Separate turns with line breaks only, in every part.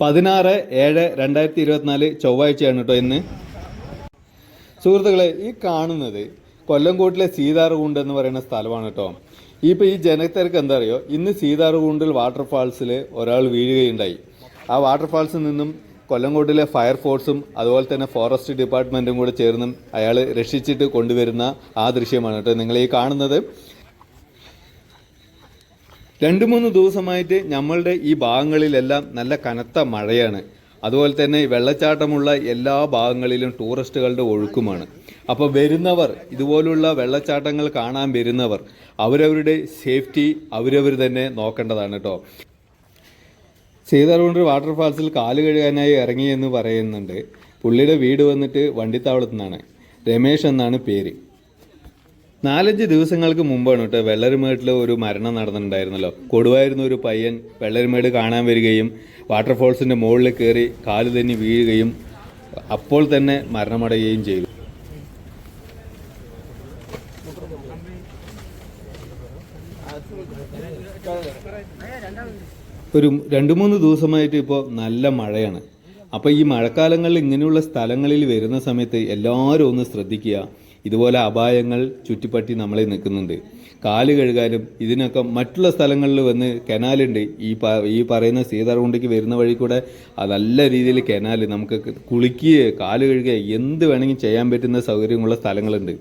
16/7/2024 ചൊവ്വാഴ്ചയാണ് കേട്ടോ ഇന്ന്. സുഹൃത്തുക്കളെ, ഈ കാണുന്നത് കൊല്ലംകോട്ടിലെ സീതാർകുണ്ട് എന്ന് പറയുന്ന സ്ഥലമാണ് കേട്ടോ. ഇപ്പോൾ ഈ ജനത്തിരക്ക് എന്താ അറിയോ, ഇന്ന് സീതാർകുണ്ടിൽ വാട്ടർഫാൾസിൽ ഒരാൾ വീഴുകയുണ്ടായി. ആ വാട്ടർഫാൾസിൽ നിന്നും കൊല്ലംകോട്ടിലെ ഫയർഫോഴ്സും അതുപോലെ തന്നെ ഫോറസ്റ്റ് ഡിപ്പാർട്ട്മെൻറ്റും കൂടെ ചേർന്നും അയാൾ രക്ഷിച്ചിട്ട് കൊണ്ടുവരുന്ന ആ ദൃശ്യമാണ് കേട്ടോ നിങ്ങൾ ഈ കാണുന്നത്. 2-3 ദിവസമായിട്ട് നമ്മളുടെ ഈ ഭാഗങ്ങളിലെല്ലാം നല്ല കനത്ത മഴയാണ്. അതുപോലെ തന്നെ വെള്ളച്ചാട്ടമുള്ള എല്ലാ ഭാഗങ്ങളിലും ടൂറിസ്റ്റുകളുടെ ഒഴുക്കുമാണ്. അപ്പോൾ വരുന്നവർ, ഇതുപോലുള്ള വെള്ളച്ചാട്ടങ്ങൾ കാണാൻ വരുന്നവർ, അവരവരുടെ സേഫ്റ്റി അവരവർ തന്നെ നോക്കേണ്ടതാണ് കേട്ടോ. സീതാർകുണ്ട് വാട്ടർഫാൾസിൽ കാല് കഴുകാനായി ഇറങ്ങിയെന്ന് പറയുന്നുണ്ട്. പുള്ളിയുടെ വീട് വന്നിട്ട് വണ്ടിത്താവളത്തു നിന്നാണ്. രമേശ് എന്നാണ് പേര്. 4-5 ദിവസങ്ങൾക്ക് മുമ്പാണ് കേട്ടോ വെള്ളരിമേട്ടിൽ ഒരു മരണം നടന്നിട്ടുണ്ടായിരുന്നല്ലോ. കൊടുവായിരുന്ന ഒരു പയ്യൻ വെള്ളരിമേട് കാണാൻ വരികയും വാട്ടർഫോൾസിൻ്റെ മുകളിൽ കയറി കാല് തന്നെ വീഴുകയും അപ്പോൾ തന്നെ മരണമടയുകയും ചെയ്തു. ഒരു 2-3 ദിവസമായിട്ട് ഇപ്പോൾ നല്ല മഴയാണ്. അപ്പോൾ ഈ മഴക്കാലങ്ങളിൽ ഇങ്ങനെയുള്ള സ്ഥലങ്ങളിൽ വരുന്ന സമയത്ത് എല്ലാവരും ഒന്ന് ശ്രദ്ധിക്കുക. ഇതുപോലെ അപായങ്ങൾ ചുറ്റിപ്പറ്റി നമ്മളെ നിൽക്കുന്നുണ്ട്. കാല് കഴുകാനും ഇതിനൊക്കെ മറ്റുള്ള സ്ഥലങ്ങളിൽ വന്ന് കനാലുണ്ട്. ഈ പറയുന്ന സീതാർകുണ്ടിക്ക് വരുന്ന വഴി കൂടെ നല്ല രീതിയിൽ കനാൽ, നമുക്ക് കുളിക്കുകയോ കാല് കഴുകുകയോ എന്ത് വേണമെങ്കിൽ ചെയ്യാൻ പറ്റുന്ന സൗകര്യമുള്ള സ്ഥലങ്ങളുണ്ട്.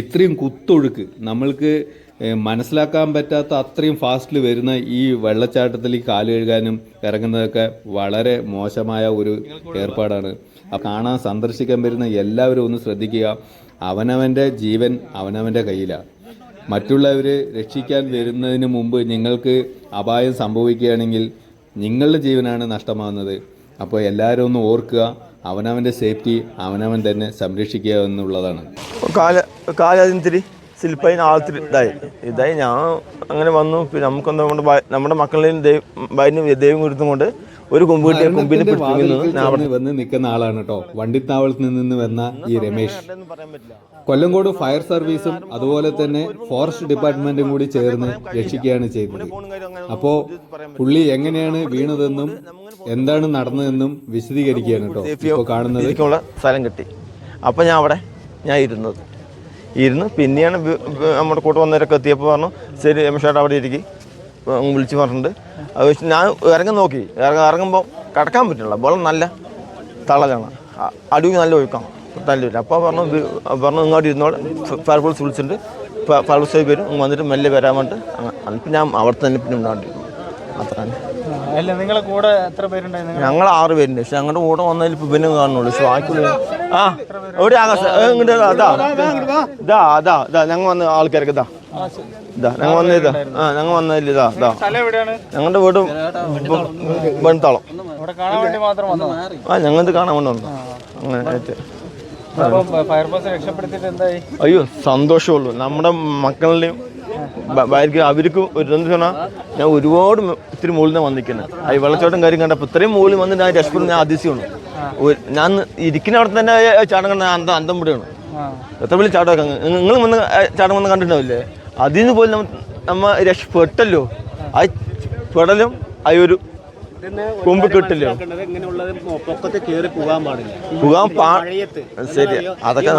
ഇത്രയും കുത്തൊഴുക്ക് നമ്മൾക്ക് മനസ്സിലാക്കാൻ പറ്റാത്ത അത്രയും ഫാസ്റ്റിൽ വരുന്ന ഈ വെള്ളച്ചാട്ടത്തിൽ ഈ കാല് കഴുകാനും ഇറങ്ങുന്നതൊക്കെ വളരെ മോശമായ ഒരു ഏർപ്പാടാണ്. കാണാൻ സന്ദർശിക്കാൻ വരുന്ന എല്ലാവരും ഒന്ന് ശ്രദ്ധിക്കുക. അവനവൻ്റെ ജീവൻ അവനവൻ്റെ കയ്യിലാണ്. മറ്റുള്ളവർ രക്ഷിക്കാൻ വരുന്നതിന് മുമ്പ് നിങ്ങൾക്ക് അപായം സംഭവിക്കുകയാണെങ്കിൽ നിങ്ങളുടെ ജീവനാണ് നഷ്ടമാകുന്നത്. അപ്പോൾ എല്ലാവരും ഒന്ന് ഓർക്കുക, അവനവൻ്റെ സേഫ്റ്റി അവനവൻ തന്നെ സംരക്ഷിക്കുക എന്നുള്ളതാണ്.
കാലത്തിരി ശില്പയിന് ആളത്തിൽ ഇതായി ഞാൻ അങ്ങനെ വന്നു. പിന്നെ നമുക്കൊന്നും നമ്മുടെ മക്കളെയും ദൈവം കൊടുത്തും കൊണ്ട് ഒരു കൊമ്പ് കിട്ടിയ കൊമ്പിനെ
വന്ന് നിൽക്കുന്ന ആളാണ് കേട്ടോ വണ്ടിത്താവളത്തിൽ നിന്ന് വന്ന ഈ രമേശ്. കൊല്ലംകോട് ഫയർ സർവീസും അതുപോലെ തന്നെ ഫോറസ്റ്റ് ഡിപ്പാർട്ട്മെന്റും കൂടി ചേർന്ന് രക്ഷിക്കുകയാണ് ചെയ്തത്. അപ്പോൾ പുള്ളി എങ്ങനെയാണ് വീണതെന്നും എന്താണ് നടന്നതെന്നും വിശദീകരിക്കുകയാണ് കേട്ടോ ഇപ്പോൾ കാണുന്നത്.
സ്ഥലം കിട്ടി. അപ്പോൾ ഞാൻ ഇരുന്ന് പിന്നെയാണ് നമ്മുടെ കൂട്ട് വന്നവരൊക്കെ എത്തിയപ്പോൾ പറഞ്ഞു ശരി രമേശേട്ടാ അവിടെ ഇരിക്കും വിളിച്ച് പറഞ്ഞിട്ടുണ്ട്. അത് വെച്ച് ഞാൻ നോക്കി ഇറങ്ങുമ്പോൾ കടക്കാൻ പറ്റില്ല. വെള്ളം നല്ല തളലാണ്, അടിക്ക് നല്ല ഒഴുക്കാം തല്ലൂര്. അപ്പോൾ പറഞ്ഞു ഇങ്ങോട്ട് ഇരുന്നോളെ ഫയർഫോഴ്സ് വിളിച്ചിട്ടുണ്ട്. ഫയർഫോഴ്സ് വരും വന്നിട്ട് മെല്ലെ വരാൻ വേണ്ടിട്ട് എന്നിട്ട് ഞാൻ അവിടെ തന്നെ പിന്നെ ഉണ്ടാണ്ടിരുന്നു. അത്ര തന്നെ. ഞങ്ങൾ 6 പേരുണ്ട്. പക്ഷെ ഞങ്ങളുടെ കൂടെ വന്നതിൽ ഇപ്പം പിന്നെ കാണുന്നുള്ളൂ. പക്ഷെ ബാക്കിയുള്ള എവിടെ ആകാശം ഇങ്ങോട്ട് ഞങ്ങൾ വന്ന ആൾക്കാരൊക്കെ ഞങ്ങൾ വന്നതില്ല. ഞങ്ങളുടെ വീട് വെൺതാളം. ഞങ്ങൾക്ക് കാണാൻ വേണ്ടി വന്നു. അങ്ങനെ അയ്യോ സന്തോഷമുള്ളൂ. നമ്മുടെ മക്കളുടെയും അവർക്ക് ഒരു എന്താ പറഞ്ഞാൽ ഞാൻ ഒരുപാട് ഇത്തിരി മുകളിൽ നിന്ന് വന്നിരിക്കുന്നത്. ഈ വെള്ളച്ചാട്ടം കാര്യം കണ്ടപ്പോൾ ഇത്രയും മുകളിൽ വന്ന് ഞാൻ രക്ഷപ്പെടുന്ന ഞാൻ അതിശയമാണ്. ഞാൻ ഇരിക്കുന്ന അവിടെ തന്നെ ചാട്ടം കണ്ട അന്തം വിടുകയാണ്. എത്ര വലിയ ചാട്ടമൊക്കെ നിങ്ങൾ വന്ന് ചാട്ടം വന്ന് കണ്ടിട്ടുണ്ടാവില്ലേ? അതിന് പോലും നമ്മ രക്ഷപ്പെട്ടല്ലോ. ആ പെടലും ആ ഒരു കൊമ്പ് കിട്ടില്ലോ ശരി. അതൊക്കെ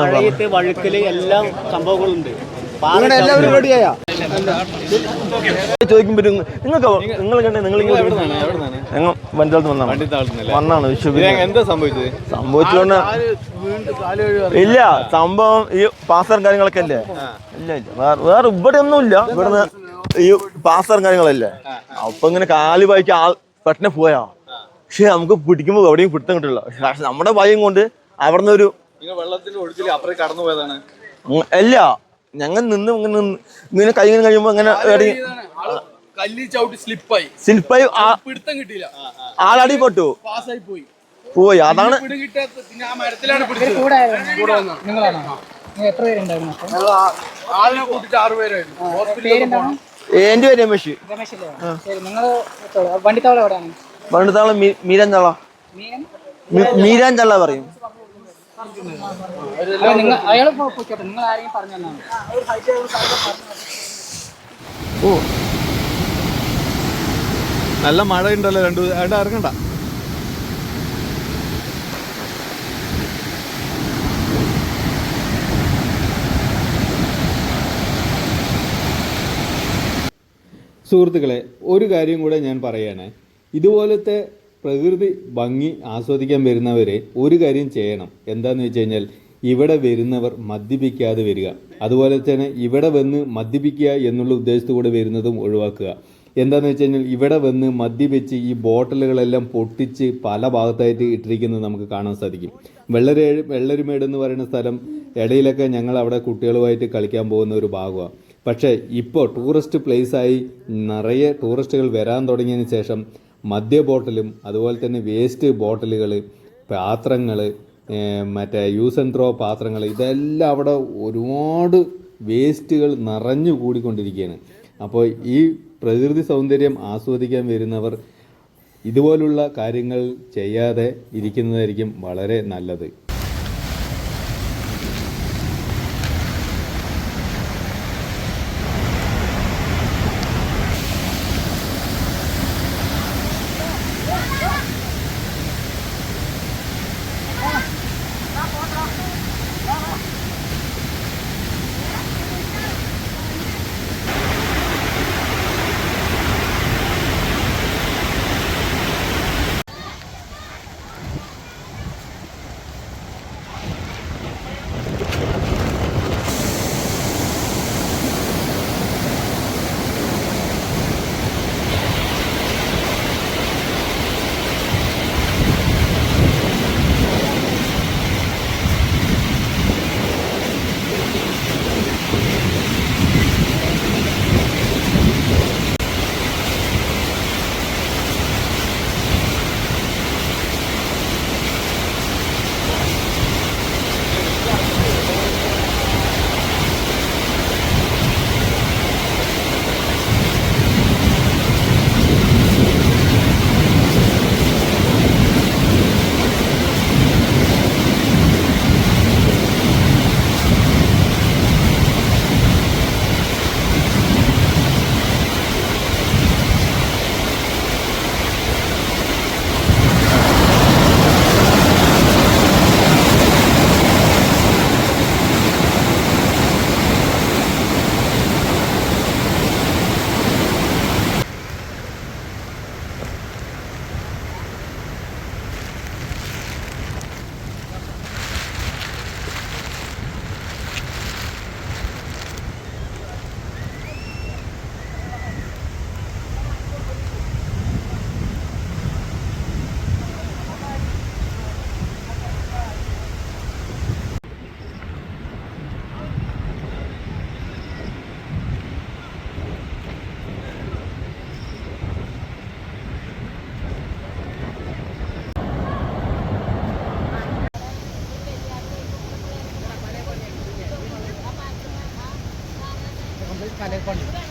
ചോദിക്കുമ്പോ നിങ്ങൾക്ക് ഞങ്ങൾ വണ്ടിത്താളത്ത് വന്നാണ് സംഭവിച്ചുകൊണ്ട് ഇല്ല. സംഭവം ഈ പാസറും കാര്യങ്ങളൊക്കെ അല്ലേ. ഇല്ല വേറെ ഇവിടെ ഒന്നുമില്ല. ഇവിടുന്ന് ഈ പാസറും കാര്യങ്ങളല്ലേ. അപ്പൊ ഇങ്ങനെ കാല് വായിക്ക് ആൾ പെട്ടെന്ന് പോയാ. പക്ഷെ നമുക്ക് പിടിക്കുമ്പോ എവിടെയും പിടുത്തം കിട്ടില്ല. പക്ഷെ നമ്മുടെ ഭയം കൊണ്ട് അവിടുന്ന് ഒരു അല്ല ഞങ്ങൾ ഇങ്ങനെ കൈ കഴിയുമ്പോ ഇങ്ങനെ സ്ലിപ്പായി ആളടി പെട്ടു പോയി. അതാണ് എന്റെ പേര് രമേശ്. വണ്ടിത്താവളം മീരാഞ്ചള്ള പറയും.
നല്ല മഴ ഉണ്ടല്ലോ. ഇറങ്ങണ്ട. സുഹൃത്തുക്കളെ, ഒരു കാര്യം കൂടെ ഞാൻ പറയുകയാണ്. ഇതുപോലത്തെ പ്രകൃതി ഭംഗി ആസ്വദിക്കാൻ വരുന്നവർ ഒരു കാര്യം ചെയ്യണം. എന്താണെന്ന് വെച്ച് കഴിഞ്ഞാൽ ഇവിടെ വരുന്നവർ മദ്യപിക്കാതെ വരിക. അതുപോലെ തന്നെ ഇവിടെ വന്ന് മദ്യപിക്കുക എന്നുള്ള ഉദ്ദേശത്തോടെ വരുന്നതും ഒഴിവാക്കുക. എന്താണെന്ന് വെച്ച് കഴിഞ്ഞാൽ ഇവിടെ വന്ന് മദ്യപിച്ച് ഈ ബോട്ടിലുകളെല്ലാം പൊട്ടിച്ച് പല ഭാഗത്തായിട്ട് ഇട്ടിരിക്കുന്നത് നമുക്ക് കാണാൻ സാധിക്കും. വെള്ളരിമേട് എന്ന് പറയുന്ന സ്ഥലം ഇടയിലൊക്കെ ഞങ്ങൾ അവിടെ കുട്ടികളുമായിട്ട് കളിക്കാൻ പോകുന്ന ഒരു ഭാഗമാണ്. പക്ഷേ ഇപ്പോൾ ടൂറിസ്റ്റ് പ്ലേസായി നിറയെ ടൂറിസ്റ്റുകൾ വരാൻ തുടങ്ങിയതിന് ശേഷം മദ്യ ബോട്ടിലും അതുപോലെ തന്നെ വേസ്റ്റ് ബോട്ടിലുകൾ, പാത്രങ്ങൾ, മറ്റേ യൂസ് ആൻഡ് ത്രോ പാത്രങ്ങൾ, ഇതെല്ലാം അവിടെ ഒരുപാട് വേസ്റ്റുകൾ നിറഞ്ഞു കൂടിക്കൊണ്ടിരിക്കുകയാണ്. അപ്പോൾ ഈ പ്രകൃതി സൗന്ദര്യം ആസ്വദിക്കാൻ വരുന്നവർ ഇതുപോലുള്ള കാര്യങ്ങൾ ചെയ്യാതെ ഇരിക്കുന്നതായിരിക്കും വളരെ നല്ലത്.
Kale kon